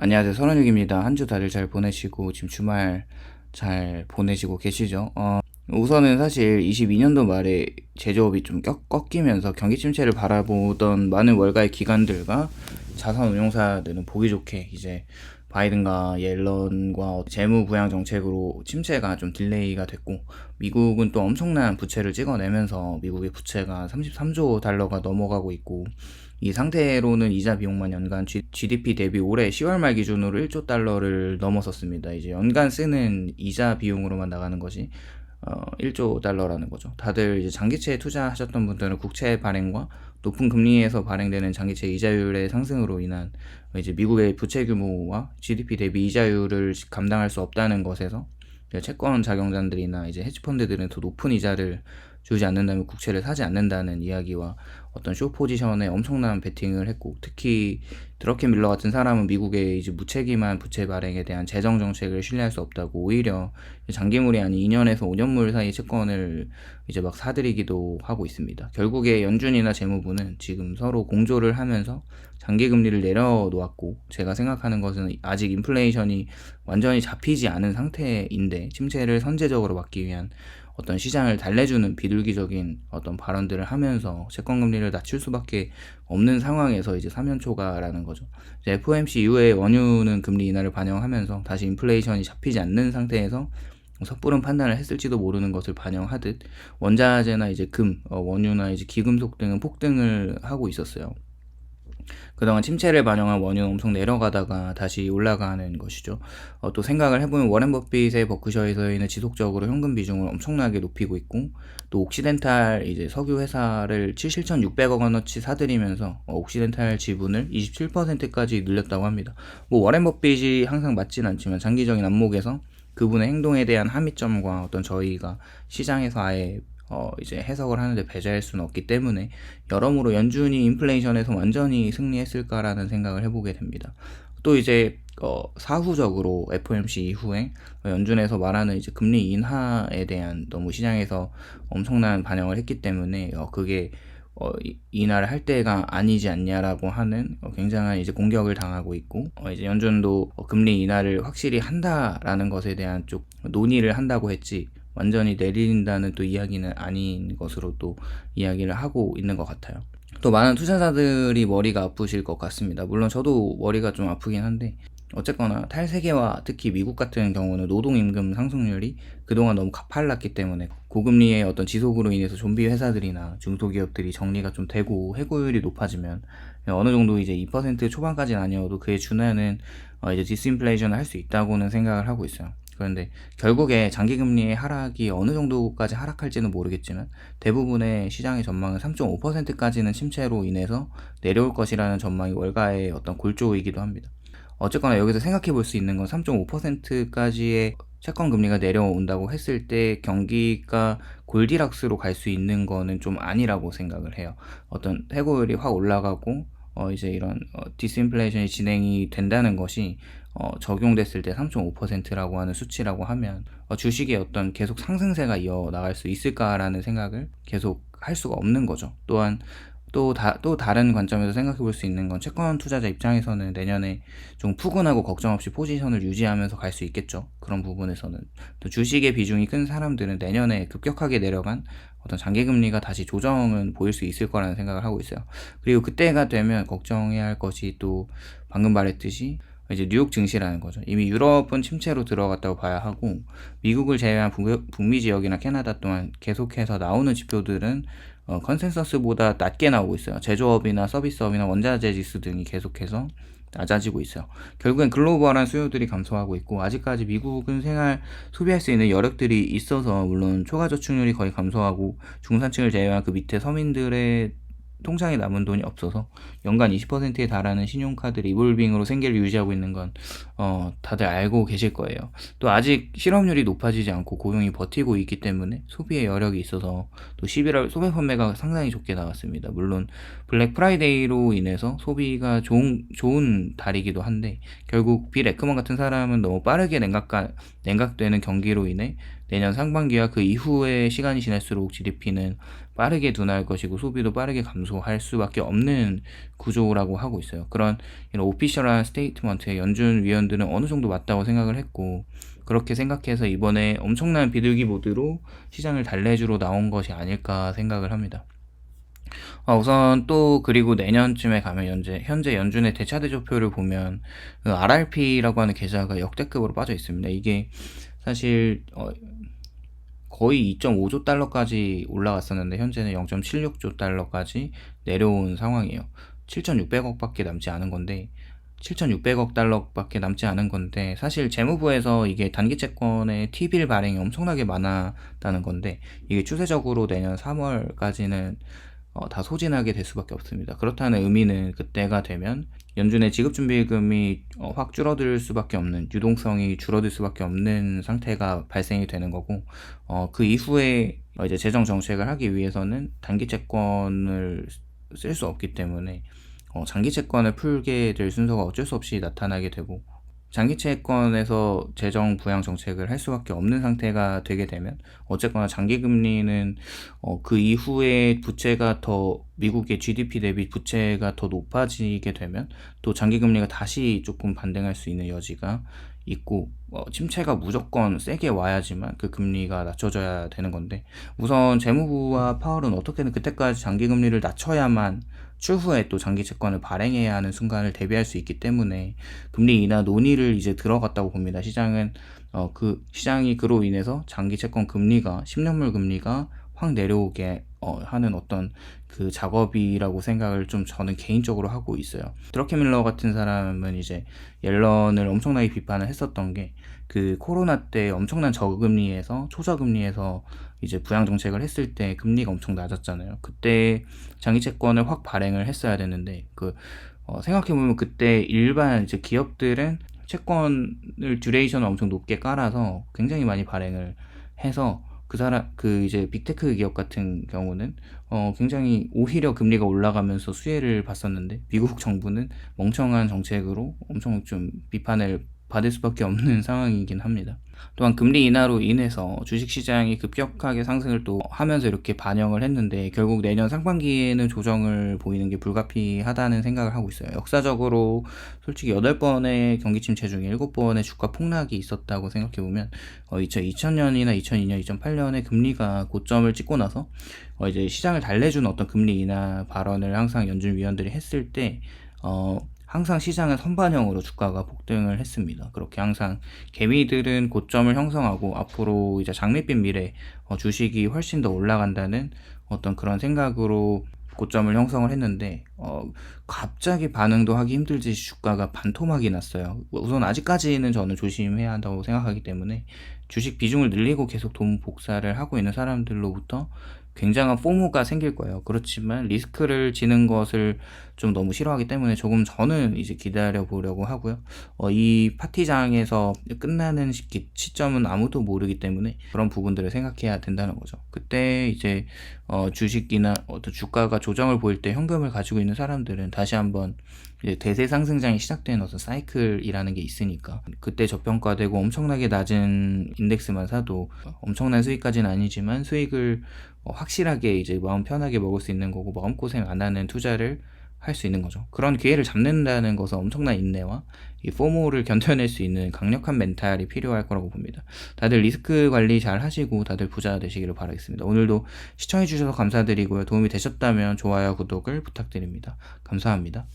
안녕하세요. 선원육입니다. 한 주 다들 잘 보내시고 지금 주말 잘 보내시고 계시죠? 우선은 사실 22년도 말에 제조업이 좀 꺾이면서 경기 침체를 바라보던 많은 월가의 기관들과 자산 운용사들은 보기 좋게 이제 바이든과 옐런과 재무 부양 정책으로 침체가 좀 딜레이가 됐고, 미국은 또 엄청난 부채를 찍어내면서 미국의 부채가 33조 달러가 넘어가고 있고, 이 상태로는 이자 비용만 연간 GDP 대비 올해 10월 말 기준으로 1조 달러를 넘어섰습니다. 이제 연간 쓰는 이자 비용으로만 나가는 것이 1조 달러라는 거죠. 다들 이제 장기채에 투자하셨던 분들은 국채 발행과 높은 금리에서 발행되는 장기채 이자율의 상승으로 인한 이제 미국의 부채 규모와 GDP 대비 이자율을 감당할 수 없다는 것에서 채권 자경단들이나 이제 헤지펀드들은 더 높은 이자를 주지 않는다면 국채를 사지 않는다는 이야기와 어떤 쇼 포지션에 엄청난 베팅을 했고, 특히 드러켄 밀러 같은 사람은 미국의 이제 무책임한 부채 발행에 대한 재정 정책을 신뢰할 수 없다고, 오히려 장기물이 아닌 2년에서 5년물 사이 채권을 이제 막 사들이기도 하고 있습니다. 결국에 연준이나 재무부는 지금 서로 공조를 하면서 장기 금리를 내려놓았고, 제가 생각하는 것은 아직 인플레이션이 완전히 잡히지 않은 상태인데 침체를 선제적으로 막기 위한 어떤 시장을 달래주는 비둘기적인 어떤 발언들을 하면서 채권 금리를 낮출 수밖에 없는 상황에서 이제 3연 초과라는 거죠. 이제 FOMC 이후에 원유는 금리 인하를 반영하면서 다시 인플레이션이 잡히지 않는 상태에서 섣부른 판단을 했을지도 모르는 것을 반영하듯, 원자재나 이제 원유나 이제 기금속 등은 폭등을 하고 있었어요. 그동안 침체를 반영한 원유는 엄청 내려가다가 다시 올라가는 것이죠. 또 생각을 해보면 워렌 버핏의 버크셔에서는 지속적으로 현금 비중을 엄청나게 높이고 있고, 또 옥시덴탈 이제 석유 회사를 7,600억 원어치 사들이면서 옥시덴탈 지분을 27%까지 늘렸다고 합니다. 뭐 워렌 버핏이 항상 맞진 않지만 장기적인 안목에서 그분의 행동에 대한 함의점과 어떤 저희가 시장에서 아예 이제 해석을 하는데 배제할 수는 없기 때문에, 여러모로 연준이 인플레이션에서 완전히 승리했을까라는 생각을 해보게 됩니다. 또 이제 사후적으로 FOMC 이후에 연준에서 말하는 이제 금리 인하에 대한 너무 시장에서 엄청난 반영을 했기 때문에 그게 인하를 할 때가 아니지 않냐라고 하는 굉장한 이제 공격을 당하고 있고, 이제 연준도 금리 인하를 확실히 한다라는 것에 대한 쪽 논의를 한다고 했지 완전히 내린다는 또 이야기는 아닌 것으로 또 이야기를 하고 있는 것 같아요. 또 많은 투자자들이 머리가 아프실 것 같습니다. 물론 저도 머리가 좀 아프긴 한데, 어쨌거나 탈세계와 특히 미국 같은 경우는 노동임금 상승률이 그동안 너무 가팔랐기 때문에 고금리의 어떤 지속으로 인해서 좀비 회사들이나 중소기업들이 정리가 좀 되고 해고율이 높아지면 어느 정도 이제 2% 초반까지는 아니어도 그에 준하는 이제 디스인플레이션을 할 수 있다고는 생각을 하고 있어요. 그런데 결국에 장기금리의 하락이 어느 정도까지 하락할지는 모르겠지만 대부분의 시장의 전망은 3.5%까지는 침체로 인해서 내려올 것이라는 전망이 월가의 어떤 골조이기도 합니다. 어쨌거나 여기서 생각해 볼 수 있는 건 3.5%까지의 채권 금리가 내려온다고 했을 때 경기가 골디락스로 갈 수 있는 거는 좀 아니라고 생각을 해요. 어떤 해고율이 확 올라가고 이제 이런 디스인플레이션이 진행이 된다는 것이 적용됐을 때 3.5%라고 하는 수치라고 하면 주식의 어떤 계속 상승세가 이어나갈 수 있을까라는 생각을 계속 할 수가 없는 거죠. 또한 또 다른 관점에서 생각해 볼 수 있는 건, 채권 투자자 입장에서는 내년에 좀 푸근하고 걱정 없이 포지션을 유지하면서 갈 수 있겠죠. 그런 부분에서는. 또 주식의 비중이 큰 사람들은 내년에 급격하게 내려간 어떤 장기금리가 다시 조정은 보일 수 있을 거라는 생각을 하고 있어요. 그리고 그때가 되면 걱정해야 할 것이 또 방금 말했듯이 이제 뉴욕 증시라는 거죠. 이미 유럽은 침체로 들어갔다고 봐야 하고, 미국을 제외한 북미 지역이나 캐나다 또한 계속해서 나오는 지표들은 컨센서스보다 낮게 나오고 있어요. 제조업이나 서비스업이나 원자재 지수 등이 계속해서 낮아지고 있어요. 결국엔 글로벌한 수요들이 감소하고 있고, 아직까지 미국은 생활 소비할 수 있는 여력들이 있어서, 물론 초과 저축률이 거의 감소하고 중산층을 제외한 그 밑에 서민들의 통장에 남은 돈이 없어서 연간 20%에 달하는 신용카드 리볼빙으로 생계를 유지하고 있는 건 다들 알고 계실 거예요. 또 아직 실업률이 높아지지 않고 고용이 버티고 있기 때문에 소비의 여력이 있어서 또 11월 소매 판매가 상당히 좋게 나왔습니다. 물론 블랙 프라이데이로 인해서 소비가 좋은 달이기도 한데, 결국 빌 에크먼 같은 사람은 너무 빠르게 냉각되는 경기로 인해 내년 상반기와 그 이후에 시간이 지날수록 GDP는 빠르게 둔화할 것이고 소비도 빠르게 감소할 수밖에 없는 구조라고 하고 있어요. 그런 이런 오피셜한 스테이트먼트에 연준 위원들은 어느 정도 맞다고 생각을 했고, 그렇게 생각해서 이번에 엄청난 비둘기 모드로 시장을 달래주러 나온 것이 아닐까 생각을 합니다. 우선 또 그리고 내년쯤에 가면 현재 연준의 대차대조표를 보면 그 RRP라고 하는 계좌가 역대급으로 빠져 있습니다. 이게 사실 거의 2.5조 달러까지 올라갔었는데 현재는 0.76조 달러까지 내려온 상황이에요. 7,600억밖에 남지 않은 건데 7,600억 달러밖에 남지 않은 건데, 사실 재무부에서 이게 단기 채권의 T빌 발행이 엄청나게 많았다는 건데, 이게 추세적으로 내년 3월까지는 다 소진하게 될 수밖에 없습니다. 그렇다는 의미는 그때가 되면 연준의 지급준비금이 확 줄어들 수밖에 없는, 유동성이 줄어들 수밖에 없는 상태가 발생이 되는 거고, 그 이후에 이제 재정 정책을 하기 위해서는 단기 채권을 쓸 수 없기 때문에 장기 채권을 풀게 될 순서가 어쩔 수 없이 나타나게 되고, 장기 채권에서 재정 부양 정책을 할 수밖에 없는 상태가 되게 되면 어쨌거나 장기 금리는 그 이후에 부채가 더, 미국의 GDP 대비 부채가 더 높아지게 되면 또 장기 금리가 다시 조금 반등할 수 있는 여지가 있고, 침체가 무조건 세게 와야지만 그 금리가 낮춰져야 되는 건데, 우선 재무부와 파월은 어떻게든 그때까지 장기 금리를 낮춰야만 추후에 또 장기 채권을 발행해야 하는 순간을 대비할 수 있기 때문에 금리 인하 논의를 이제 들어갔다고 봅니다. 시장은 시장이 그로 인해서 장기 채권 금리가, 10년물 금리가 확 내려오게 하는 어떤 그 작업이라고 생각을 좀 저는 개인적으로 하고 있어요. 드러케 밀러 같은 사람은 이제 옐런을 엄청나게 비판을 했었던 게, 그 코로나 때 엄청난 저금리에서, 초저금리에서 이제 부양 정책을 했을 때 금리가 엄청 낮았잖아요. 그때 장기 채권을 확 발행을 했어야 되는데, 생각해보면 그때 일반 이제 기업들은 채권을 듀레이션을 엄청 높게 깔아서 굉장히 많이 발행을 해서, 그 이제 빅테크 기업 같은 경우는 굉장히 오히려 금리가 올라가면서 수혜를 봤었는데, 미국 정부는 멍청한 정책으로 엄청 좀 비판을 받을 수밖에 없는 상황이긴 합니다. 또한 금리 인하로 인해서 주식시장이 급격하게 상승을 또 하면서 이렇게 반영을 했는데, 결국 내년 상반기에는 조정을 보이는 게 불가피하다는 생각을 하고 있어요. 역사적으로 솔직히 8번의 경기 침체 중에 7번의 주가 폭락이 있었다고 생각해보면, 2000년이나 2002년, 2008년에 금리가 고점을 찍고 나서 이제 시장을 달래주는 어떤 금리 인하 발언을 항상 연준 위원들이 했을 때 항상 시장은 선반영으로 주가가 폭등을 했습니다. 그렇게 항상 개미들은 고점을 형성하고 앞으로 이제 장밋빛 미래 주식이 훨씬 더 올라간다는 어떤 그런 생각으로 고점을 형성을 했는데, 갑자기 반응도 하기 힘들지 주가가 반토막이 났어요. 우선 아직까지는 저는 조심해야 한다고 생각하기 때문에 주식 비중을 늘리고 계속 돈 복사를 하고 있는 사람들로부터 굉장한 포모가 생길 거예요. 그렇지만 리스크를 지는 것을 좀 너무 싫어하기 때문에 조금 저는 이제 기다려 보려고 하고요. 이 파티장에서 끝나는 시점은 아무도 모르기 때문에 그런 부분들을 생각해야 된다는 거죠. 그때 이제 주식이나 어떤 주가가 조정을 보일 때 현금을 가지고 있는 사람들은 다시 한번 이제 대세 상승장이 시작되는 어떤 사이클이라는 게 있으니까, 그때 저평가되고 엄청나게 낮은 인덱스만 사도 엄청난 수익까지는 아니지만 수익을 확실하게 이제 마음 편하게 먹을 수 있는 거고, 마음고생 안 하는 투자를 할 수 있는 거죠. 그런 기회를 잡는다는 것은 엄청난 인내와 이 포모를 견뎌낼 수 있는 강력한 멘탈이 필요할 거라고 봅니다. 다들 리스크 관리 잘 하시고 다들 부자 되시기를 바라겠습니다. 오늘도 시청해 주셔서 감사드리고요. 도움이 되셨다면 좋아요, 구독을 부탁드립니다. 감사합니다.